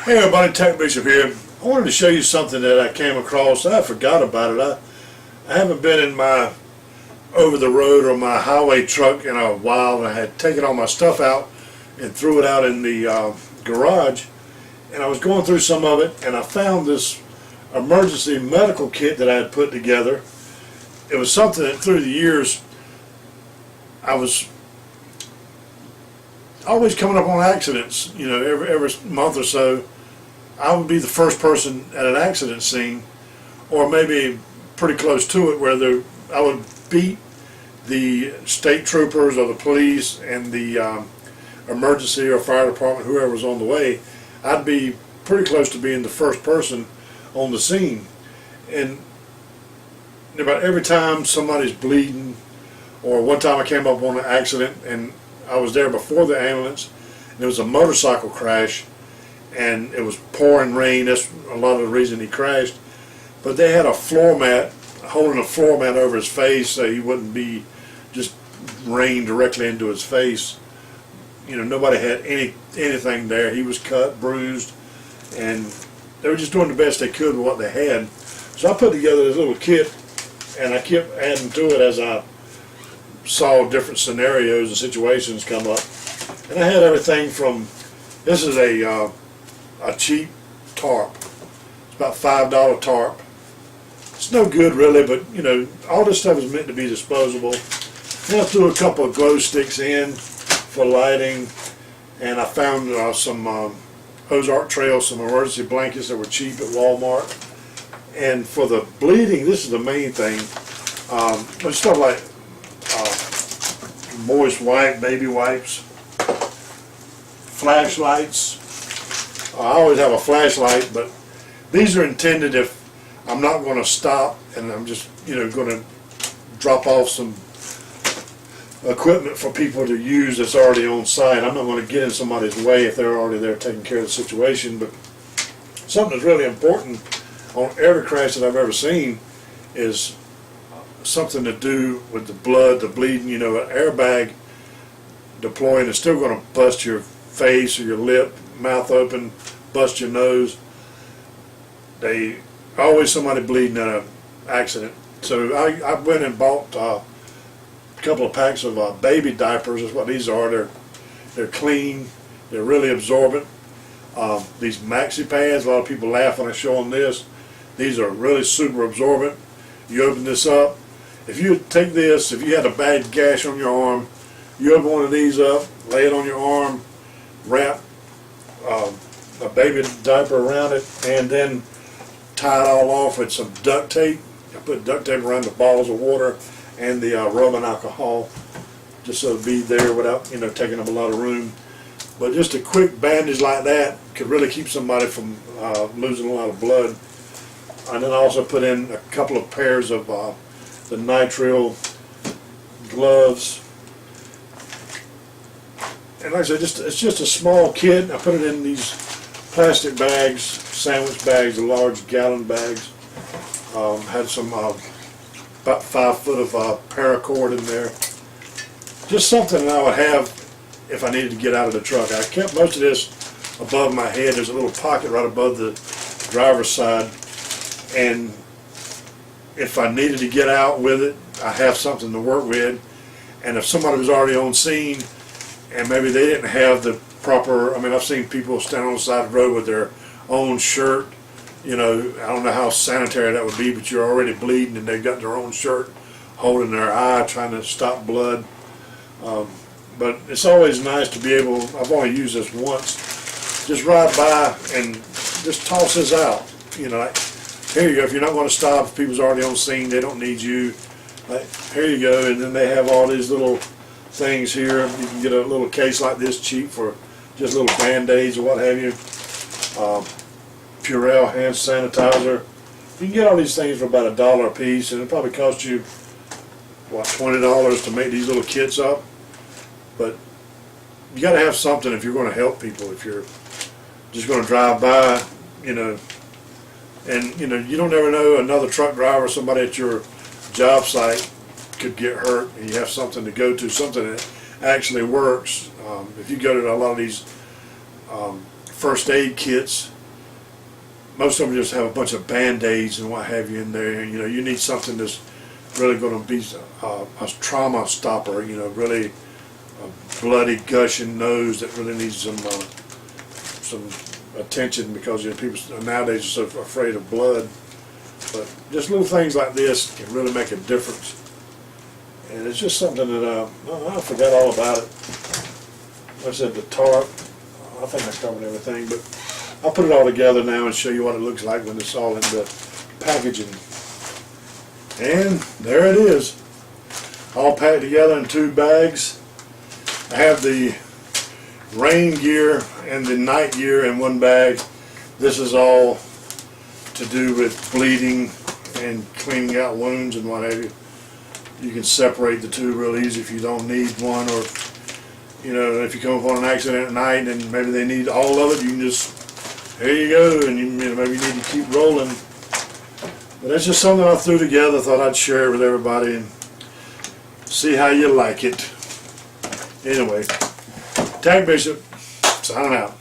Hey everybody, TacBishop here. I wanted to show you something that I came across. I forgot about it. I haven't been in my over the road or my highway truck in a while, and I had taken all my stuff out and threw it out in the garage, and I was going through some of it, and I found this emergency medical kit that I had put together. It was something that through the years I was always coming up on accidents. You know, every month or so I would be the first person at an accident scene, or maybe pretty close to it, where I would beat the state troopers or the police and the emergency or fire department, whoever was on the way. I'd be pretty close to being the first person on the scene. And about every time somebody's bleeding, or one time I came up on an accident and I was there before the ambulance, and it was a motorcycle crash, and it was pouring rain. That's a lot of the reason he crashed. But they had a floor mat, holding a floor mat over his face so he wouldn't be just rain directly into his face. You know, nobody had anything there. He was cut, bruised, and they were just doing the best they could with what they had. So I put together this little kit, and I kept adding to it as I saw different scenarios and situations come up. And I had everything from, this is a cheap tarp. It's about $5 tarp. It's no good really, but you know, all this stuff is meant to be disposable. Then I threw a couple of glow sticks in for lighting, and I found some Ozark Trail, some emergency blankets that were cheap at Walmart. And for the bleeding, this is the main thing. There's stuff like moist wipe, baby wipes, flashlights. I always have a flashlight, but these are intended if I'm not going to stop and I'm just, you know, going to drop off some equipment for people to use that's already on site. I'm not going to get in somebody's way if they're already there taking care of the situation. But something that's really important on every crash that I've ever seen is something to do with the blood, the bleeding. You know, an airbag deploying is still going to bust your face or your lip, mouth open, bust your nose. They always somebody bleeding in an accident. So I went and bought a couple of packs of baby diapers. Is what these are. They're clean. They're really absorbent. These maxi pads, a lot of people laugh when I show them this. These are really super absorbent. You open this up. If you take this, if you had a bad gash on your arm, you open one of these up, lay it on your arm, wrap a baby diaper around it, and then tie it all off with some duct tape. I put duct tape around the bottles of water and the rubbing alcohol, just so it'd be there without, you know, taking up a lot of room. But just a quick bandage like that could really keep somebody from losing a lot of blood. And then I also put in a couple of pairs of the nitrile gloves. And like I said, it's just a small kit. I put it in these plastic bags, sandwich bags, the large gallon bags. Had some about 5 foot of paracord in there. Just something that I would have if I needed to get out of the truck. I kept most of this above my head. There's a little pocket right above the driver's side, and if I needed to get out with it, I have something to work with. And if somebody was already on scene and maybe they didn't have the proper, I mean, I've seen people stand on the side of the road with their own shirt. You know, I don't know how sanitary that would be, but you're already bleeding and they've got their own shirt holding their eye, trying to stop blood. But it's always nice to be able, I've only used this once, just ride by and just toss this out. You know, like, here you go. If you're not going to stop, if people's already on scene, they don't need you. Like, here you go. And then they have all these little things here. You can get a little case like this cheap for just little Band-Aids or what have you. Purell hand sanitizer. You can get all these things for about $1 a piece, and it probably costs you, what, $20 to make these little kits up. But you got to have something if you're going to help people. If you're just going to drive by, you know, and you know, you don't ever know, another truck driver, somebody at your job site could get hurt, and you have something to go to, something that actually works. If you go to a lot of these first aid kits, most of them just have a bunch of Band-Aids and what have you in there. You know, you need something that's really going to be a trauma stopper, you know, really a bloody, gushing nose that really needs some attention, because, you know, people nowadays are so afraid of blood. But just little things like this can really make a difference. And it's just something that, I forgot all about it. Like I said, the tarp, I think I covered everything, but I'll put it all together now and show you what it looks like when it's all in the packaging. And there it is, all packed together in 2 bags. I have the rain gear and the night gear in 1 bag. This is all to do with bleeding and cleaning out wounds and what have you. You can separate the 2 real easy if you don't need one, or, you know, if you come upon an accident at night and maybe they need all of it, you can just, here you go, and you know, maybe you need to keep rolling. But that's just something I threw together, thought I'd share it with everybody and see how you like it. Anyway, TacBishop, signing out.